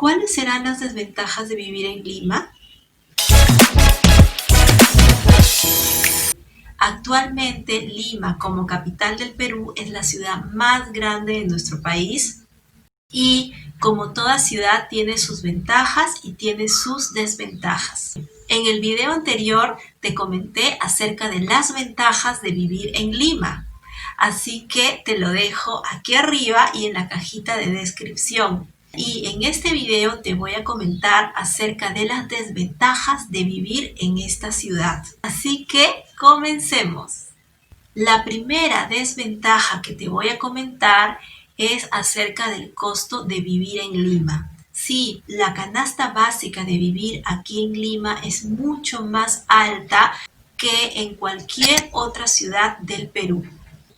¿Cuáles serán las desventajas de vivir en Lima? Actualmente, Lima, como capital del Perú, es la ciudad más grande de nuestro país y, como toda ciudad, tiene sus ventajas y tiene sus desventajas. En el video anterior te comenté acerca de las ventajas de vivir en Lima, así que te lo dejo aquí arriba y en la cajita de descripción. Y en este video te voy a comentar acerca de las desventajas de vivir en esta ciudad. Así que comencemos. La primera desventaja que te voy a comentar es acerca del costo de vivir en Lima. Sí, la canasta básica de vivir aquí en Lima es mucho más alta que en cualquier otra ciudad del Perú.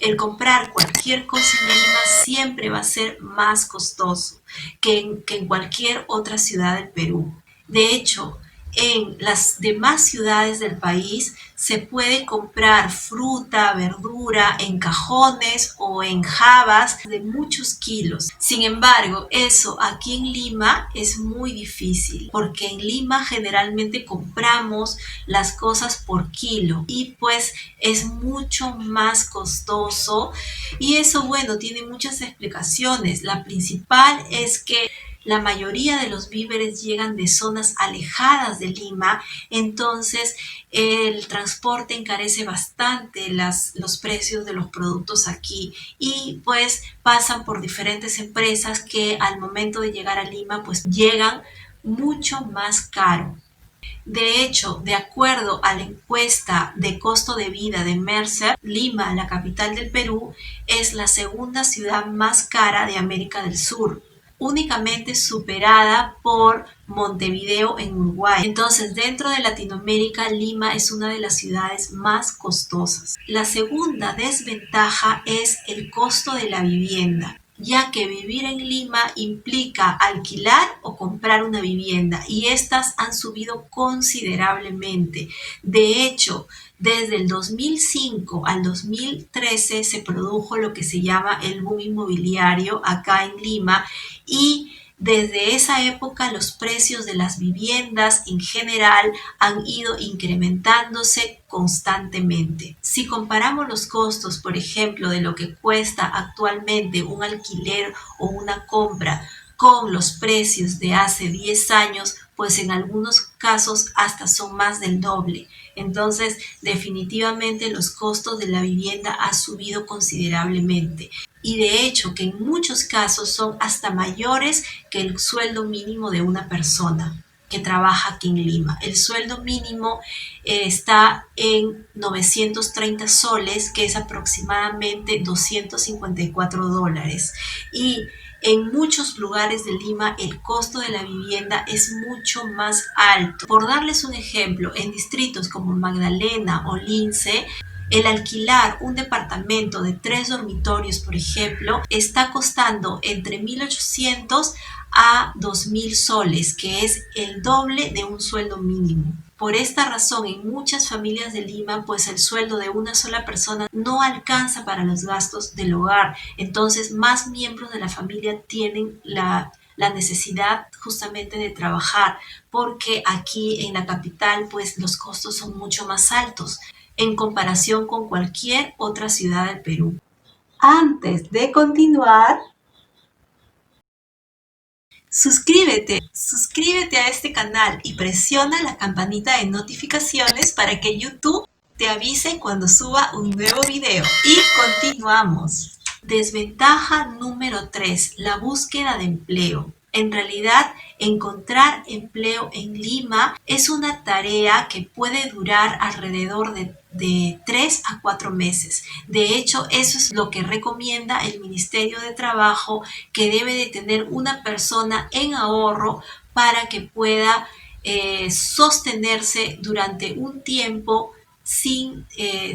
El comprar cualquier cosa en Lima siempre va a ser más costoso que en cualquier otra ciudad del Perú. De hecho, en las demás ciudades del país se puede comprar fruta, verdura en cajones o en jabas de muchos kilos. Sin embargo, eso aquí en Lima es muy difícil porque en Lima generalmente compramos las cosas por kilo y pues es mucho más costoso y eso, bueno, tiene muchas explicaciones. La principal es que la mayoría de los víveres llegan de zonas alejadas de Lima, entonces el transporte encarece bastante los precios de los productos aquí y pues pasan por diferentes empresas que al momento de llegar a Lima pues llegan mucho más caro. De hecho, de acuerdo a la encuesta de costo de vida de Mercer, Lima, la capital del Perú, es la segunda ciudad más cara de América del Sur, únicamente superada por Montevideo en Uruguay. Entonces, dentro de Latinoamérica, Lima es una de las ciudades más costosas. La segunda desventaja es el costo de la vivienda, ya que vivir en Lima implica alquilar o comprar una vivienda y estas han subido considerablemente. De hecho, desde el 2005 al 2013 se produjo lo que se llama el boom inmobiliario acá en Lima y desde esa época los precios de las viviendas en general han ido incrementándose constantemente. Si comparamos los costos, por ejemplo, de lo que cuesta actualmente un alquiler o una compra con los precios de hace 10 años, pues en algunos casos hasta son más del doble. Entonces, definitivamente los costos de la vivienda han subido considerablemente. Y de hecho que en muchos casos son hasta mayores que el sueldo mínimo de una persona que trabaja aquí en Lima. El sueldo mínimo está en 930 soles, que es aproximadamente $254. Y en muchos lugares de Lima el costo de la vivienda es mucho más alto. Por darles un ejemplo, en distritos como Magdalena o Lince, el alquilar un departamento de 3 dormitorios, por ejemplo, está costando entre 1.800 a 2.000 soles, que es el doble de un sueldo mínimo. Por esta razón, en muchas familias de Lima, pues el sueldo de una sola persona no alcanza para los gastos del hogar. Entonces, más miembros de la familia tienen la necesidad justamente de trabajar, porque aquí en la capital, pues los costos son mucho más altos en comparación con cualquier otra ciudad del Perú. Antes de continuar, suscríbete a este canal y presiona la campanita de notificaciones para que YouTube te avise cuando suba un nuevo video. Y continuamos. Desventaja número 3, la búsqueda de empleo. En realidad, encontrar empleo en Lima es una tarea que puede durar alrededor de 3 a 4 meses. De hecho, eso es lo que recomienda el Ministerio de Trabajo, que debe de tener una persona en ahorro para que pueda sostenerse durante un tiempo sin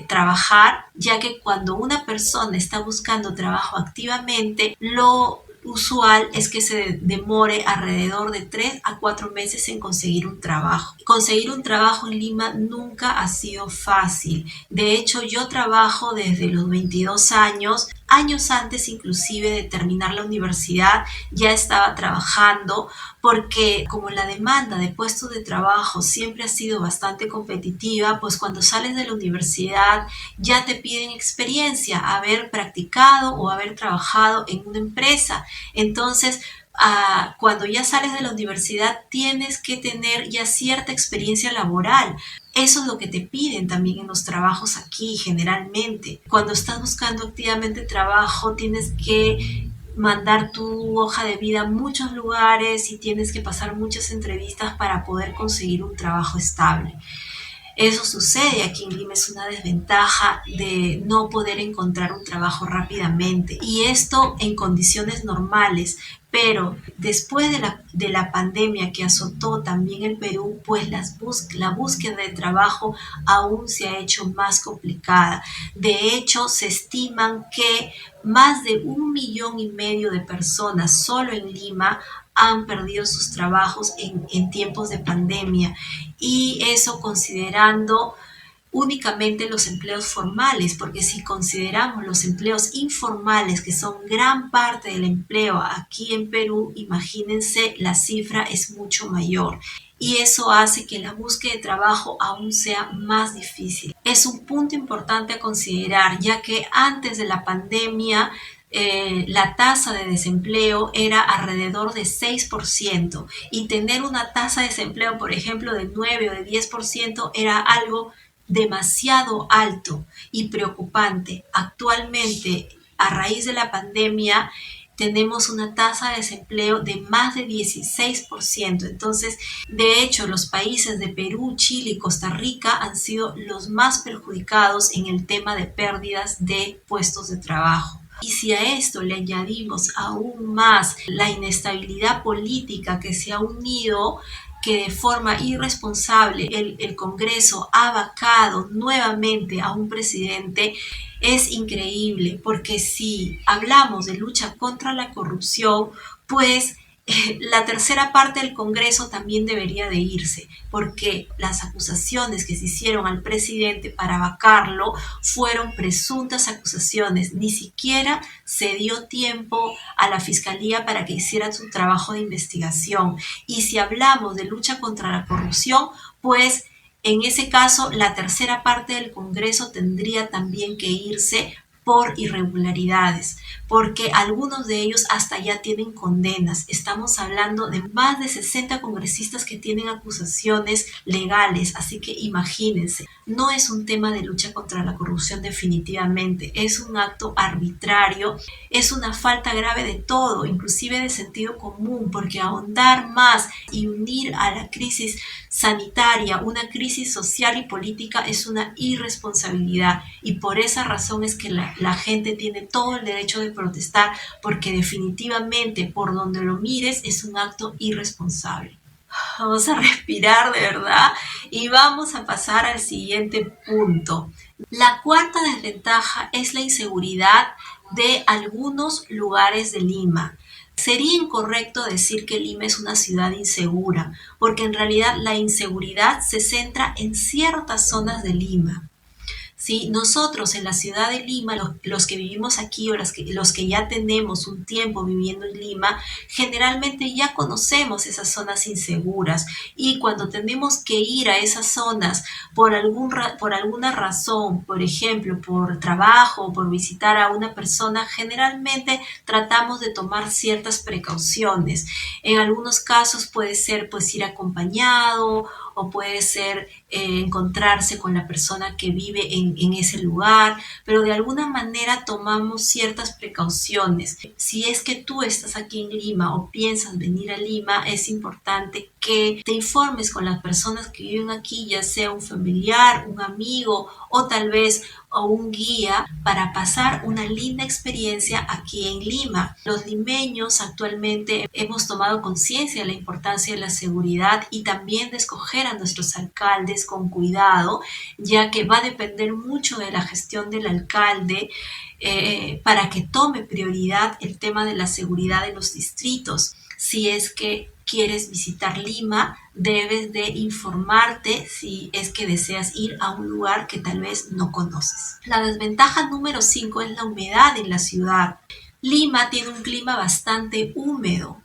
trabajar, ya que cuando una persona está buscando trabajo activamente, lo usual es que se demore alrededor de 3 a 4 meses en conseguir un trabajo. Conseguir un trabajo en Lima nunca ha sido fácil. De hecho, yo trabajo desde los 22 años años antes inclusive de terminar la universidad ya estaba trabajando, porque como la demanda de puestos de trabajo siempre ha sido bastante competitiva, pues cuando sales de la universidad ya te piden experiencia, haber practicado o haber trabajado en una empresa. Entonces, cuando ya sales de la universidad tienes que tener ya cierta experiencia laboral. Eso es lo que te piden también en los trabajos aquí generalmente. Cuando estás buscando activamente trabajo tienes que mandar tu hoja de vida a muchos lugares y tienes que pasar muchas entrevistas para poder conseguir un trabajo estable. Eso sucede aquí en Lima, es una desventaja de no poder encontrar un trabajo rápidamente y esto en condiciones normales, pero después de la pandemia que azotó también el Perú, pues la búsqueda de trabajo aún se ha hecho más complicada. De hecho, se estiman que más de 1,5 millones de personas solo en Lima han perdido sus trabajos en tiempos de pandemia y eso considerando únicamente los empleos formales, porque si consideramos los empleos informales, que son gran parte del empleo aquí en Perú, imagínense, la cifra es mucho mayor. Y eso hace que la búsqueda de trabajo aún sea más difícil. Es un punto importante a considerar, ya que antes de la pandemia la tasa de desempleo era alrededor de 6% y tener una tasa de desempleo, por ejemplo, de 9 o de 10% era algo demasiado alto y preocupante. Actualmente, a raíz de la pandemia, tenemos una tasa de desempleo de más de 16%. Entonces, de hecho, los países de Perú, Chile y Costa Rica han sido los más perjudicados en el tema de pérdidas de puestos de trabajo. Y si a esto le añadimos aún más la inestabilidad política que se ha unido, que de forma irresponsable el Congreso ha vacado nuevamente a un presidente, es increíble, porque si hablamos de lucha contra la corrupción, pues la tercera parte del Congreso también debería de irse, porque las acusaciones que se hicieron al presidente para vacarlo fueron presuntas acusaciones. Ni siquiera se dio tiempo a la Fiscalía para que hiciera su trabajo de investigación. Y si hablamos de lucha contra la corrupción, pues en ese caso la tercera parte del Congreso tendría también que irse por irregularidades, porque algunos de ellos hasta ya tienen condenas. Estamos hablando de más de 60 congresistas que tienen acusaciones legales, así que imagínense, no es un tema de lucha contra la corrupción definitivamente, es un acto arbitrario, es una falta grave de todo, inclusive de sentido común, porque ahondar más y unir a la crisis sanitaria, una crisis social y política es una irresponsabilidad y por esa razón es que la gente tiene todo el derecho de protestar porque definitivamente por donde lo mires es un acto irresponsable. Vamos a respirar de verdad y vamos a pasar al siguiente punto. La cuarta desventaja es la inseguridad de algunos lugares de Lima. Sería incorrecto decir que Lima es una ciudad insegura, porque en realidad la inseguridad se centra en ciertas zonas de Lima. ¿Sí? Nosotros en la ciudad de Lima, los que vivimos aquí o los que ya tenemos un tiempo viviendo en Lima, generalmente ya conocemos esas zonas inseguras y cuando tenemos que ir a esas zonas por alguna razón, por ejemplo, por trabajo o por visitar a una persona, generalmente tratamos de tomar ciertas precauciones. En algunos casos puede ser pues ir acompañado o puede ser encontrarse con la persona que vive en ese lugar, pero de alguna manera tomamos ciertas precauciones. Si es que tú estás aquí en Lima o piensas venir a Lima, es importante que te informes con las personas que viven aquí, ya sea un familiar, un amigo o tal vez o un guía para pasar una linda experiencia aquí en Lima. Los limeños actualmente hemos tomado conciencia de la importancia de la seguridad y también de escoger a nuestros alcaldes con cuidado, ya que va a depender mucho de la gestión del alcalde para que tome prioridad el tema de la seguridad en los distritos. Si es que quieres visitar Lima, debes de informarte si es que deseas ir a un lugar que tal vez no conoces. La desventaja número 5 es la humedad en la ciudad. Lima tiene un clima bastante húmedo.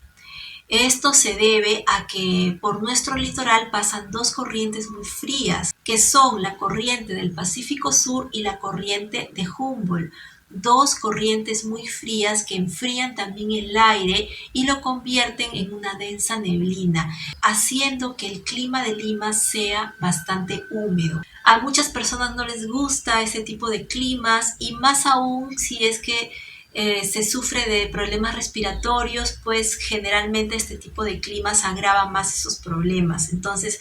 Esto se debe a que por nuestro litoral pasan dos corrientes muy frías, que son la corriente del Pacífico Sur y la corriente de Humboldt. Dos corrientes muy frías que enfrían también el aire y lo convierten en una densa neblina, haciendo que el clima de Lima sea bastante húmedo. A muchas personas no les gusta ese tipo de climas y más aún si es que se sufre de problemas respiratorios, pues generalmente este tipo de climas agrava más esos problemas. Entonces,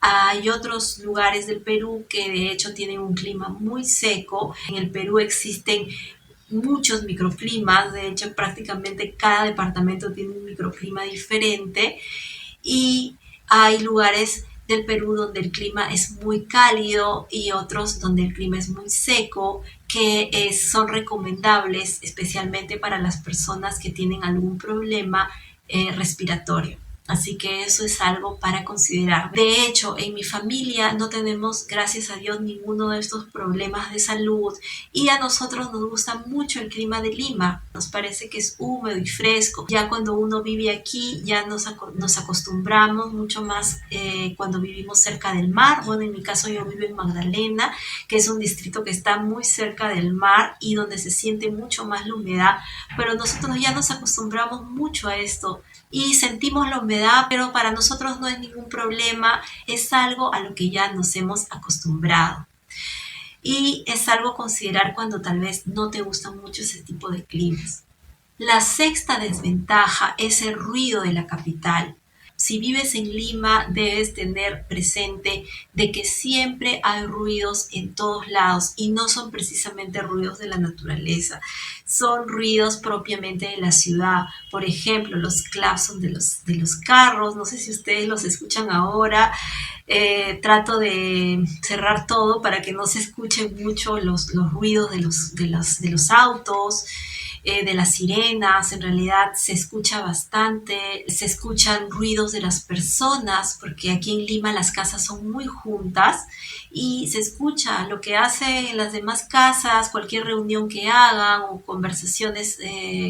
hay otros lugares del Perú que de hecho tienen un clima muy seco. En el Perú existen muchos microclimas, de hecho prácticamente cada departamento tiene un microclima diferente y hay lugares del Perú donde el clima es muy cálido y otros donde el clima es muy seco, que son recomendables especialmente para las personas que tienen algún problema respiratorio. Así que eso es algo para considerar. De hecho, en mi familia no tenemos, gracias a Dios, ninguno de estos problemas de salud y a nosotros nos gusta mucho el clima de Lima. Nos parece que es húmedo y fresco. Ya cuando uno vive aquí ya nos acostumbramos mucho más cuando vivimos cerca del mar. Bueno, en mi caso yo vivo en Magdalena, que es un distrito que está muy cerca del mar y donde se siente mucho más la humedad, pero nosotros ya nos acostumbramos mucho a esto y sentimos la humedad, pero para nosotros no es ningún problema, es algo a lo que ya nos hemos acostumbrado. Y es algo a considerar cuando tal vez no te gustan mucho ese tipo de climas. La sexta desventaja es el ruido de la capital. Si vives en Lima, debes tener presente de que siempre hay ruidos en todos lados y no son precisamente ruidos de la naturaleza, son ruidos propiamente de la ciudad. Por ejemplo, los claxons de los carros, no sé si ustedes los escuchan ahora. Trato de cerrar todo para que no se escuchen mucho los ruidos de los autos, de las sirenas. En realidad se escucha bastante, se escuchan ruidos de las personas, porque aquí en Lima las casas son muy juntas y se escucha lo que hacen las demás casas, cualquier reunión que hagan o conversaciones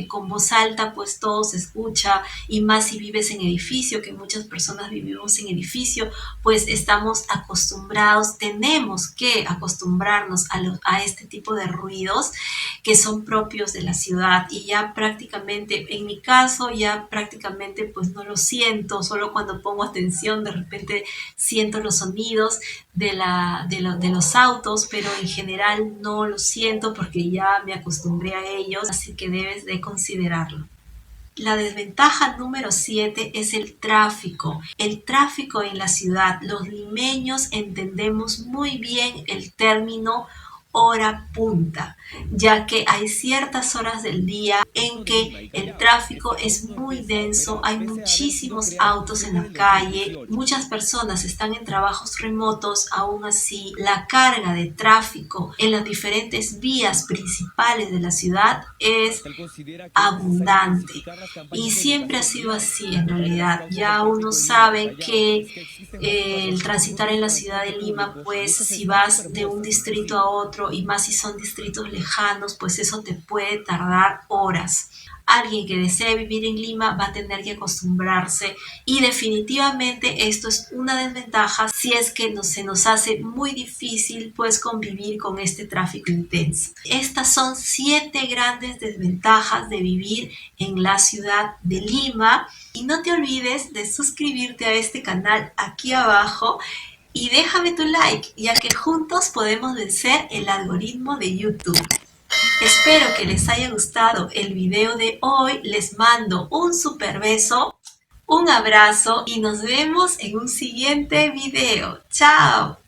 con voz alta, pues todo se escucha, y más si vives en edificio, que muchas personas vivimos en edificio, pues estamos acostumbrados, tenemos que acostumbrarnos a este tipo de ruidos que son propios de la ciudad y ya prácticamente, en mi caso, ya prácticamente pues no lo siento, solo cuando pongo atención de repente siento los sonidos de los autos, pero en general no lo siento porque ya me acostumbré a ellos, así que debes de considerarlo. La desventaja número 7 es el tráfico. El tráfico en la ciudad. Los limeños entendemos muy bien el término hora punta, ya que hay ciertas horas del día en que el tráfico es muy denso, hay muchísimos autos en la calle, muchas personas están en trabajos remotos, aún así la carga de tráfico en las diferentes vías principales de la ciudad es abundante y siempre ha sido así en realidad. Ya uno sabe que el transitar en la ciudad de Lima, pues si vas de un distrito a otro y más si son distritos lejanos, pues eso te puede tardar horas. Alguien que desee vivir en Lima va a tener que acostumbrarse y definitivamente esto es una desventaja si es que se nos hace muy difícil pues convivir con este tráfico intenso. Estas son 7 grandes desventajas de vivir en la ciudad de Lima y no te olvides de suscribirte a este canal aquí abajo y déjame tu like, ya que juntos podemos vencer el algoritmo de YouTube. Espero que les haya gustado el video de hoy. Les mando un super beso, un abrazo y nos vemos en un siguiente video. ¡Chao!